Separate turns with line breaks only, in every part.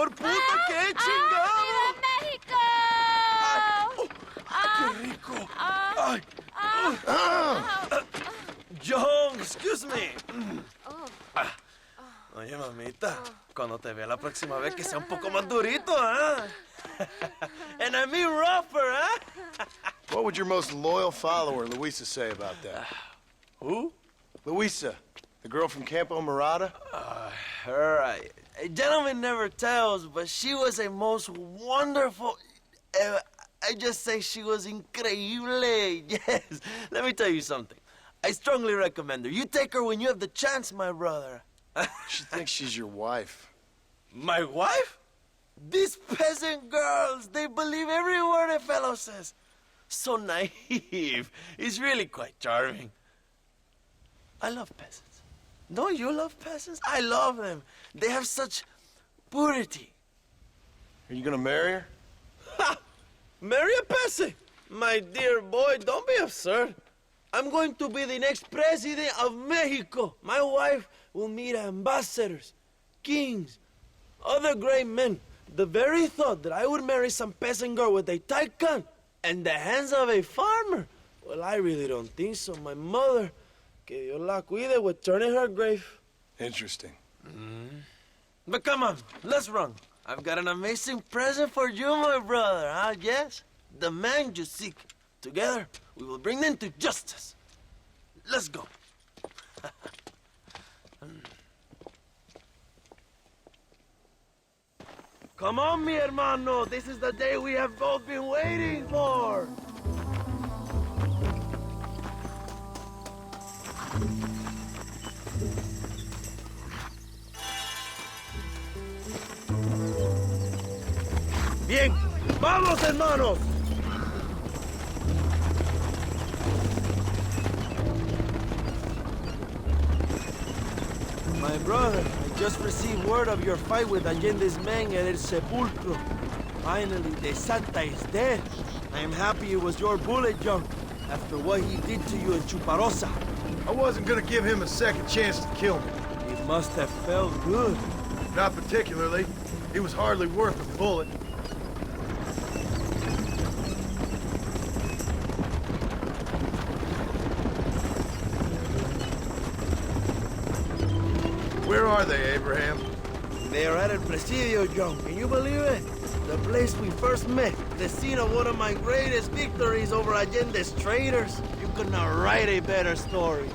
por puta, qué chingado.
¡Viva México!
¡Ay, qué rico! ¡Ay! John, excuse me. Oye, mamita, cuando te vea la próxima vez que sea un poco más durito, ¿eh? And I mean rougher, ¿eh?
What would your most loyal follower, Luisa, say about that?
Who?
Luisa, the girl from Campo Murata?
Her, a gentleman never tells, but she was a most wonderful... I just say she was increíble. Yes. Let me tell you something. I strongly recommend her. You take her when you have the chance, my brother.
She thinks she's your wife.
My wife? These peasant girls, they believe every word a fellow says. So naive. It's really quite charming. I love peasants. Don't you love peasants? I love them. They have such purity.
Are you gonna marry her?
Ha! Marry a peasant? My dear boy, don't be absurd. I'm going to be the next president of Mexico. My wife will meet ambassadors, kings, other great men. The very thought that I would marry some peasant girl with a tight gun and the hands of a farmer, well, I really don't think so. My mother, que Dios la cuide, would turn in her grave.
Interesting.
But come on, let's run. I've got an amazing present for you, my brother, huh? Yes? The man you seek. Together, we will bring them to justice. Let's go. Come on, mi hermano. This is the day we have both been waiting for. Bien, vamos, hermanos. My brother, I just received word of your fight with Allende's men at El Sepulcro. Finally, the Santa is dead. I am happy it was your bullet, John, after what he did to you in Chuparosa.
I wasn't gonna give him a second chance to kill me.
It must have felt good.
Not particularly. He was hardly worth a bullet. Where are they, Abraham?
They are at El Presidio, John. Can you believe it? The place we first met. The scene of one of my greatest victories over Allende's traitors. You could not write a better story.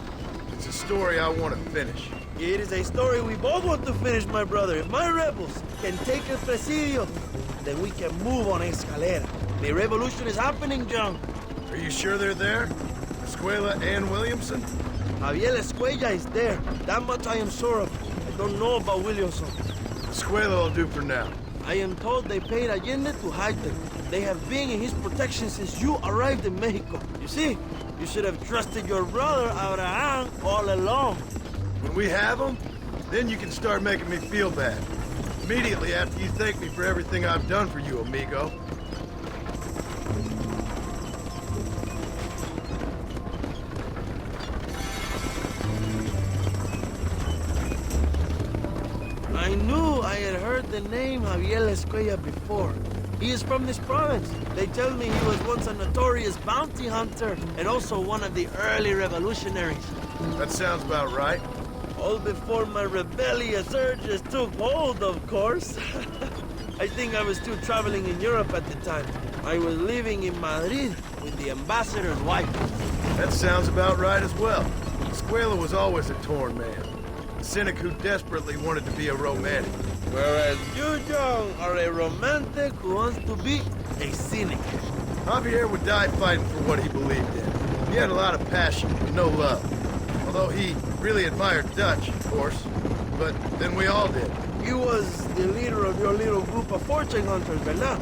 It's a story I want to finish.
It is a story we both want to finish, my brother. If my rebels can take El Presidio, then we can move on Escalera. The revolution is happening, John.
Are you sure they're there? Escuela and Williamson?
Javier Escuella is there. That much I am sure of. I don't know about Williamson.
Escuela will do for now.
I am told they paid Allende to hide them. They have been in his protection since you arrived in Mexico. You see, you should have trusted your brother, Abraham, all along.
When we have them, then you can start making me feel bad. Immediately after you thank me for everything I've done for you, amigo.
I knew I had heard the name Javier Escuella before. He is from this province. They tell me he was once a notorious bounty hunter and also one of the early revolutionaries.
That sounds about right.
All before my rebellious urges took hold, of course. I think I was still traveling in Europe at the time. I was living in Madrid with the ambassador's wife.
That sounds about right as well. Escuela was always a torn man. A cynic who desperately wanted to be a romantic.
Whereas you, John, are a romantic who wants to be a cynic.
Javier would die fighting for what he believed in. He had a lot of passion, but no love. Although he really admired Dutch, of course. But then we all did.
He was the leader of your little group of fortune hunters, ¿verdad?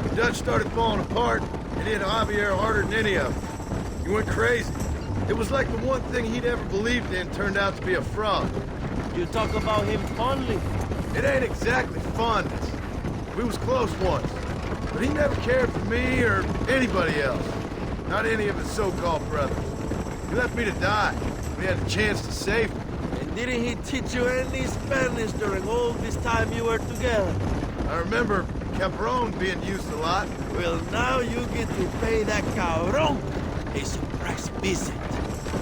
The Dutch started falling apart, and hit Javier harder than any of them. He went crazy. It was like the one thing he'd ever believed in turned out to be a fraud.
You talk about him fondly.
It ain't exactly fondness. We was close once, but he never cared for me or anybody else. Not any of his so-called brothers. He left me to die. We had a chance to save him.
And didn't he teach you any Spanish during all this time you were together?
I remember Cabron being used a lot.
Well, now you get to pay that cabron a surprise visit.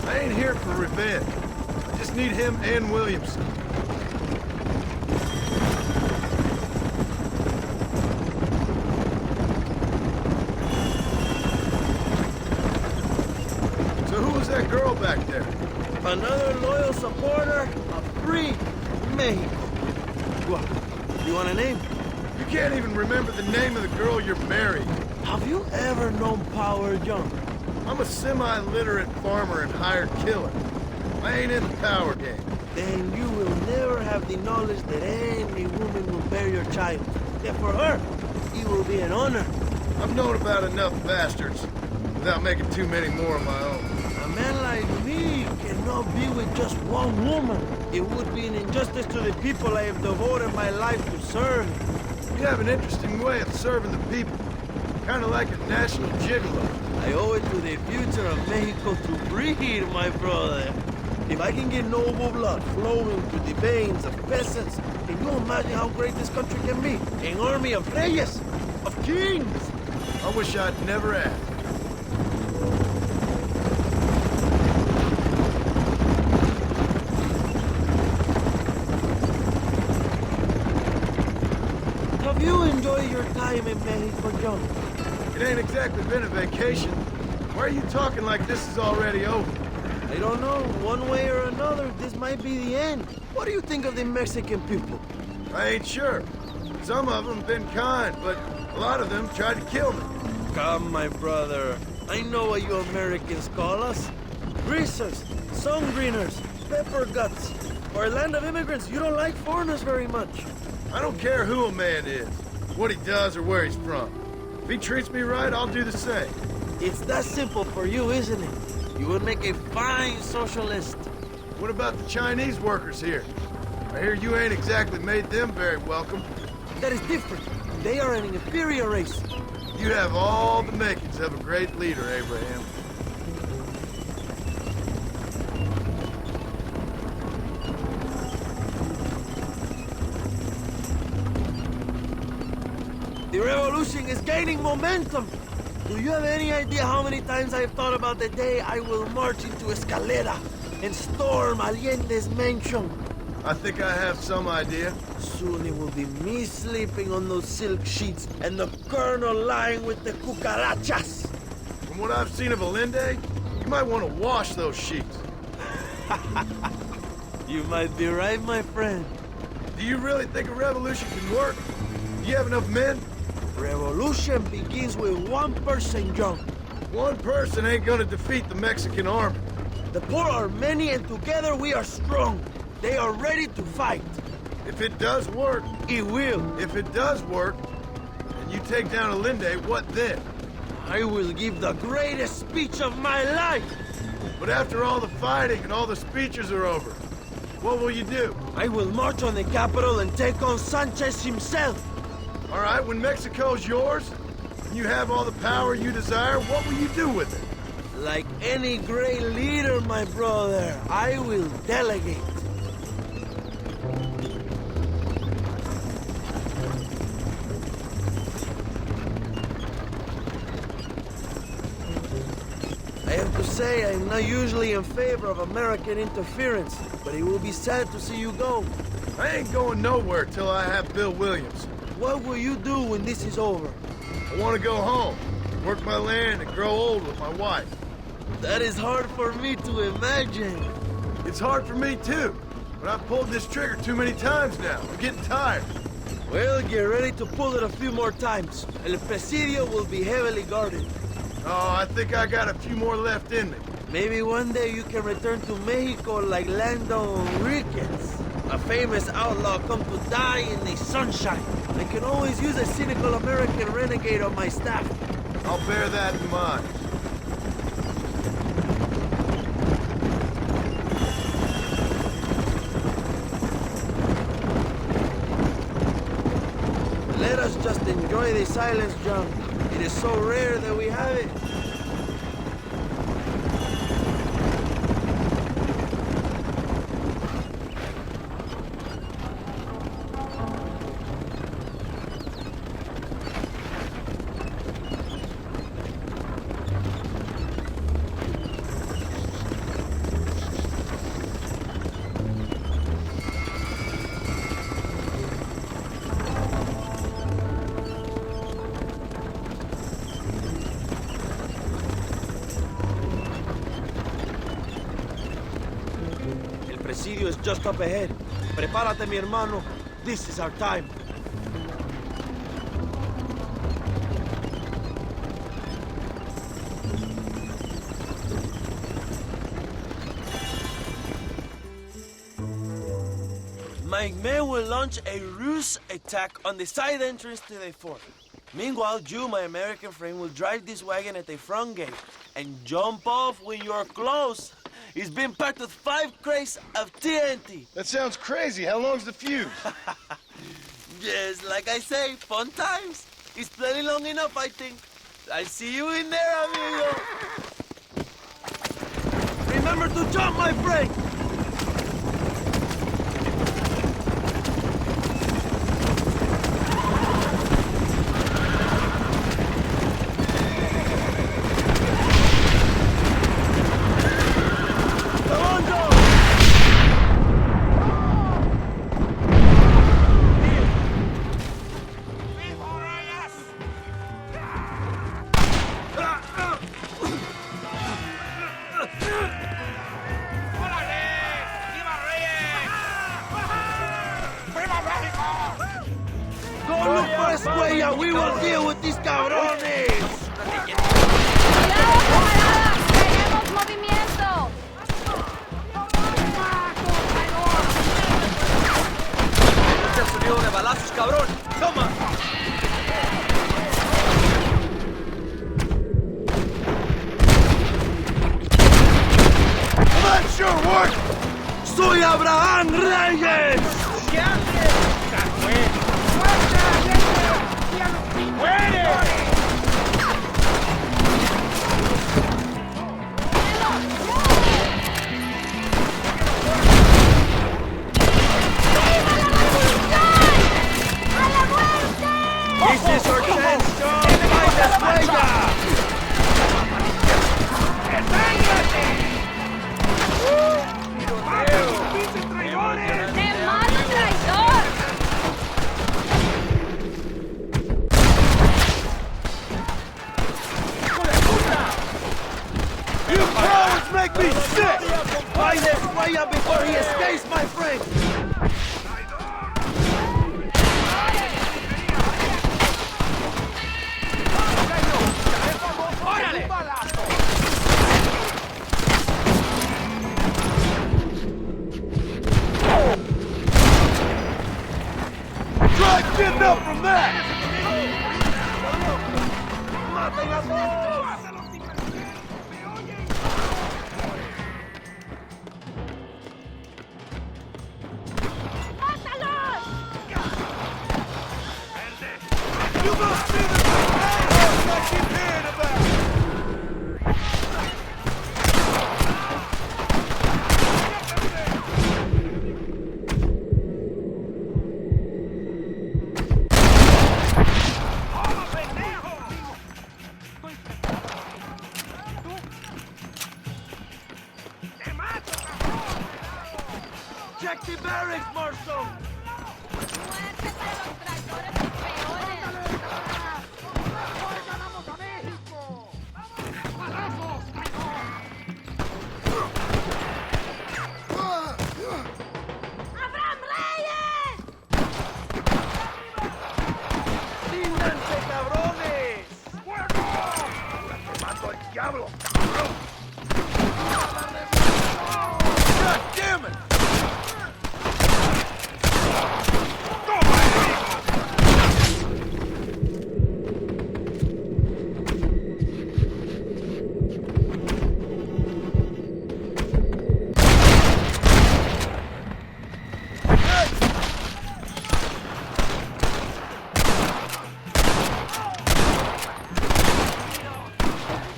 I ain't here for revenge. I just need him and Williamson. So who was that girl back there?
Another loyal supporter of free Mexico. What? You want a name?
You can't even remember the name of the girl you're marrying.
Have you ever known Power John?
I'm a semi-literate farmer and hired killer. I ain't in the power game.
Then you will never have the knowledge that any woman will bear your child. And for her, it will be an honor.
I've known about enough bastards without making too many more of my own.
A man like me cannot be with just one woman. It would be an injustice to the people I have devoted my life to serve.
You have an interesting way of serving the people. Kind of like a national gigolo.
I owe it to the future of Mexico to breed, my brother. If I can get noble blood flowing through the veins of peasants, can you imagine how great this country can be? An army of reyes, of kings.
I wish I'd never asked.
Have you enjoyed your time in Mexico, John?
It ain't exactly been a vacation. Why are you talking like this is already over?
I don't know. One way or another, this might be the end. What do you think of the Mexican people?
I ain't sure. Some of them been kind, but a lot of them tried to kill me.
Come, my brother. I know what you Americans call us. Greasers, sun-greeners, pepper guts. For a land of immigrants, you don't like foreigners very much.
I don't care who a man is, what he does or where he's from. If he treats me right, I'll do the same.
It's that simple for you, isn't it? You would make a fine socialist.
What about the Chinese workers here? I hear you ain't exactly made them very welcome.
That is different. They are an inferior race.
You have all the makings of a great leader, Abraham.
The revolution is gaining momentum. Do you have any idea how many times I've thought about the day I will march into Escalera and storm Allende's mansion?
I think I have some idea.
Soon it will be me sleeping on those silk sheets and the colonel lying with the cucarachas.
From what I've seen of Allende, you might want to wash those sheets.
You might be right, my friend.
Do you really think a revolution can work? Do you have enough men?
Revolution begins with one person, John.
One person ain't gonna defeat the Mexican army.
The poor are many and together we are strong. They are ready to fight.
If it does work,
It will.
if it does work, and you take down Allende, what then?
I will give the greatest speech of my life.
But after all the fighting and all the speeches are over, what will you do?
I will march on the capital and take on Sanchez himself.
All right, when Mexico's yours, and you have all the power you desire, what will you do with it?
Like any great leader, my brother, I will delegate. I have to say, I'm not usually in favor of American interference, but it will be sad to see you go.
I ain't going nowhere till I have Bill Williams.
What will you do when this is over?
I want to go home, work my land, and grow old with my wife.
That is hard for me to imagine.
It's hard for me too, but I've pulled this trigger too many times now. I'm getting tired.
Well, get ready to pull it a few more times. El Presidio will be heavily guarded.
Oh, I think I got a few more left in me.
Maybe one day you can return to Mexico like Lando Enriquez. A famous outlaw come to die in the sunshine. I can always use a cynical American renegade on my staff.
I'll bear that in mind.
Let us just enjoy the silence, John. It is so rare that we have it. Presidio is just up ahead. Prepárate, mi hermano. This is our time. My men will launch a ruse attack on the side entrance to the fort. Meanwhile, you, my American friend, will drive this wagon at the front gate and jump off when you're close. It's been packed with 5 crates of TNT.
That sounds crazy. How long's the fuse?
Yes, like I say, fun times. It's plenty long enough, I think. I'll see you in there, amigo. Remember to jump, my friend. We will deal with these cabrones!
¡Cuidado, camaradas! ¡Tenemos movimiento!
¡Escucha el sonido de balazos, cabrón! ¡Toma!
Well, that sure worked!
¡Soy Abraham Reyes!
¿Qué haces?
This is our chance, John! ¡Find this way, ya!
¡Te mato, traidor!
You cowards make me sick! Find this way up before he escapes, my friend!
Try getting up from that! You must be the man I keep hearing about!
Check the barracks, Marshal!
¡Muerte para los traidores y peores!
¡Ganamos a México!
¡Abraham Reyes!
¡Ríndanse, cabrones!
¡Mando al diablo, cabrón! God damn it!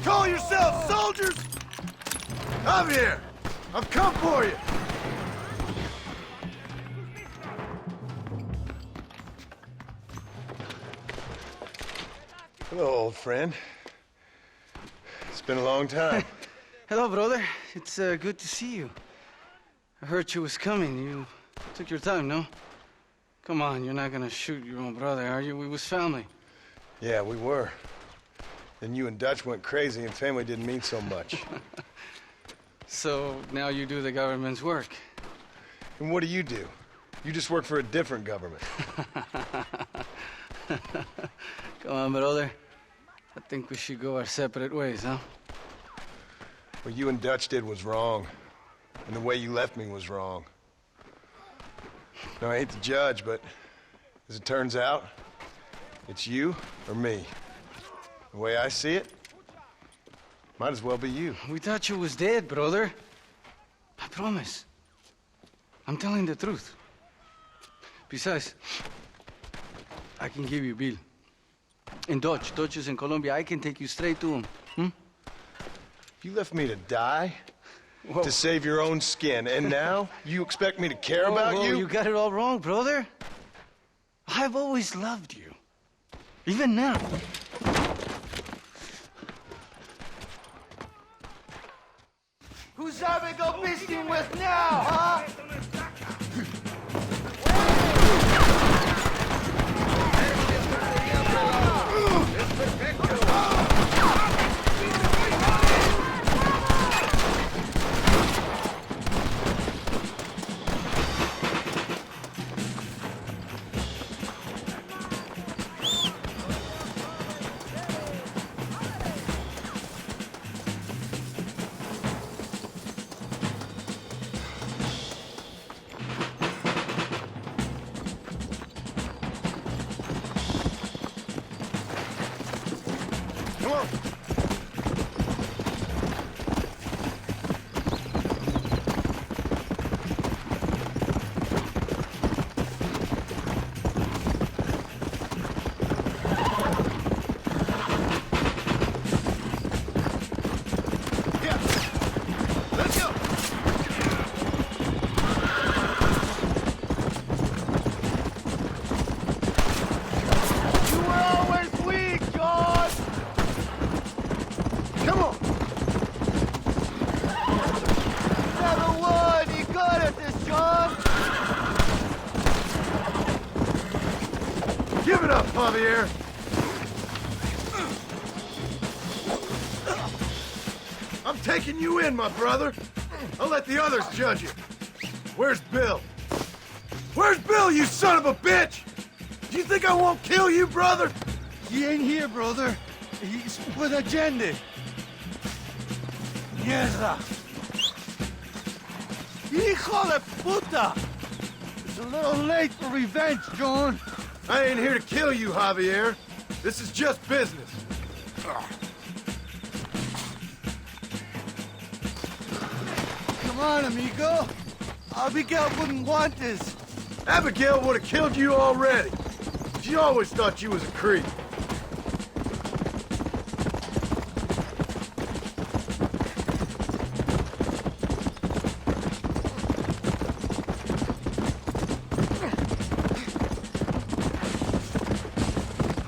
Call yourselves soldiers? I'm here. I've come for you. Hello, old friend. It's been a long time.
Hello, brother. It's good to see you. I heard you was coming. You took your time, no? Come on, you're not gonna shoot your own brother, are you? We was family.
Yeah, we were. Then you and Dutch went crazy and family didn't mean so much.
So now you do the government's work.
And what do? You just work for a different government.
Come on, brother. I think we should go our separate ways, huh?
What you and Dutch did was wrong. And the way you left me was wrong. Now, I hate to judge, but as it turns out, it's you or me. The way I see it, might as well be you.
We thought you was dead, brother. I promise. I'm telling the truth. Besides, I can give you Bill. In Dutch. Dutch is in Colombia. I can take you straight to him.
You left me to die?
Whoa.
To save your own skin, and now you expect me to care about you?
You got it all wrong, brother. I've always loved you. Even now.
Who's having go fishing with now, huh?
Come on. Give it up, Javier! I'm taking you in, my brother. I'll let the others judge you. Where's Bill? Where's Bill, you son of a bitch? Do you think I won't kill you, brother?
He ain't here, brother. He's with Agenda. Mierda. Hijo de puta! It's a little late for revenge, John.
I ain't here to kill you, Javier. This is just business.
Come on, amigo. Abigail wouldn't want this.
Abigail would have killed you already. She always thought you was a creep.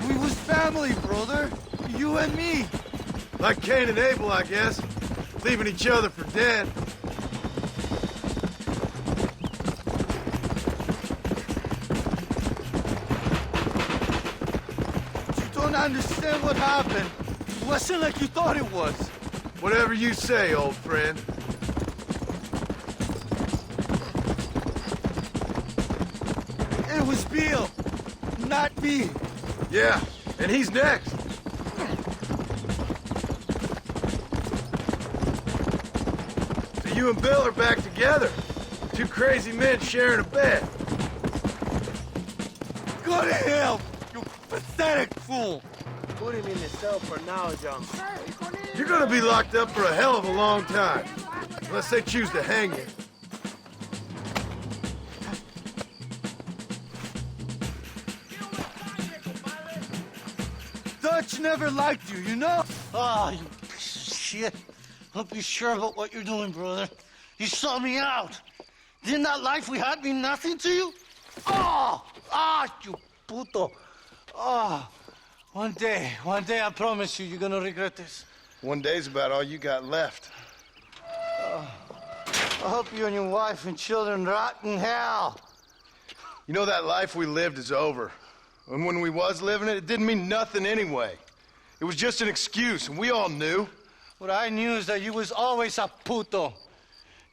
We was family, brother. You and me.
Like Cain and Abel, I guess. Leaving each other for dead.
You don't understand what happened. It wasn't like you thought it was.
Whatever you say, old friend.
It was Bill, not me.
Yeah, and he's next. So you and Bill are back together. Two crazy men sharing a bed.
Go to hell, you pathetic fool.
Put him in the cell for now, John.
You're gonna be locked up for a hell of a long time. Unless they choose to hang you.
Dutch never liked you, you know?
Ah, you piece of shit. Don't be sure about what you're doing, brother. You saw me out. Didn't that life we had mean nothing to you? You puto.
One day, I promise you, you're gonna regret this.
One day's about all you got left.
I hope you and your wife and children rot in hell.
You know that life we lived is over. And when we was living it, it didn't mean nothing anyway. It was just an excuse, and we all knew.
What I knew is that you was always a puto.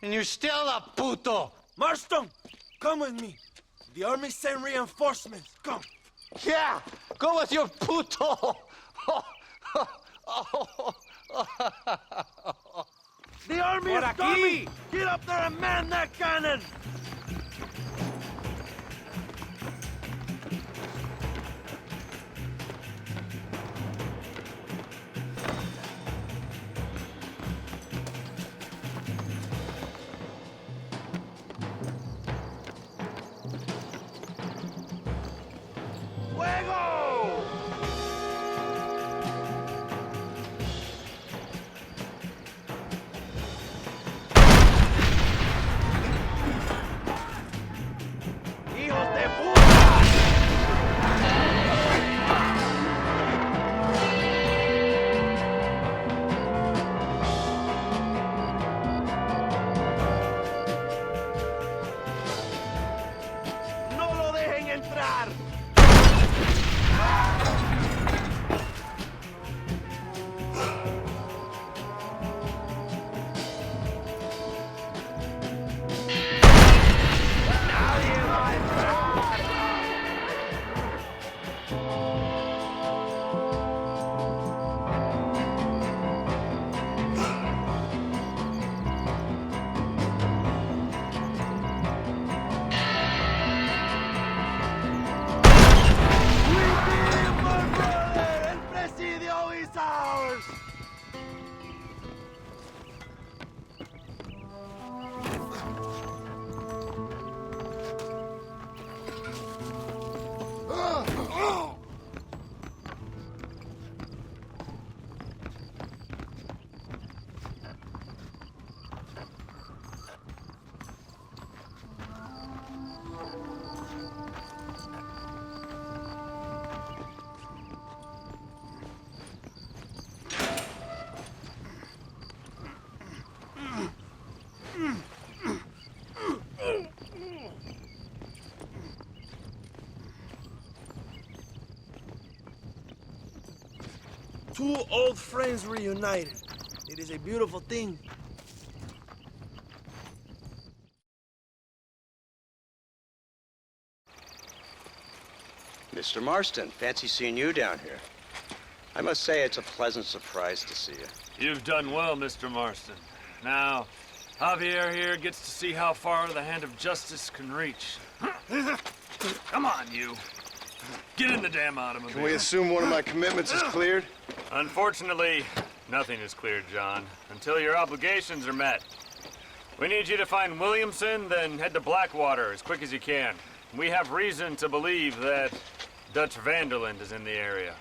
And you're still a puto.
Marston, Come with me. The army sent reinforcements. Come.
Yeah, go with your puto.
The army is coming! Get up there and man that cannon! Fuego! ¡Hijos de puta! ¡No lo dejen entrar! ¡Nadie va a entrar! We did it, my brother! El Presidio is ours! Two old friends reunited. It is a beautiful thing.
Mr. Marston, fancy seeing you down here. I must say it's a pleasant surprise to see you.
You've done well, Mr. Marston. Now, Javier here gets to see how far the hand of justice can reach. Come on, you. Get in the damn automobile.
Can we assume one of my commitments is cleared?
Unfortunately, nothing is cleared, John, until your obligations are met. We need you to find Williamson, then head to Blackwater as quick as you can. We have reason to believe that Dutch Vanderland is in the area.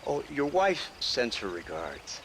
Oh, your wife sends her regards.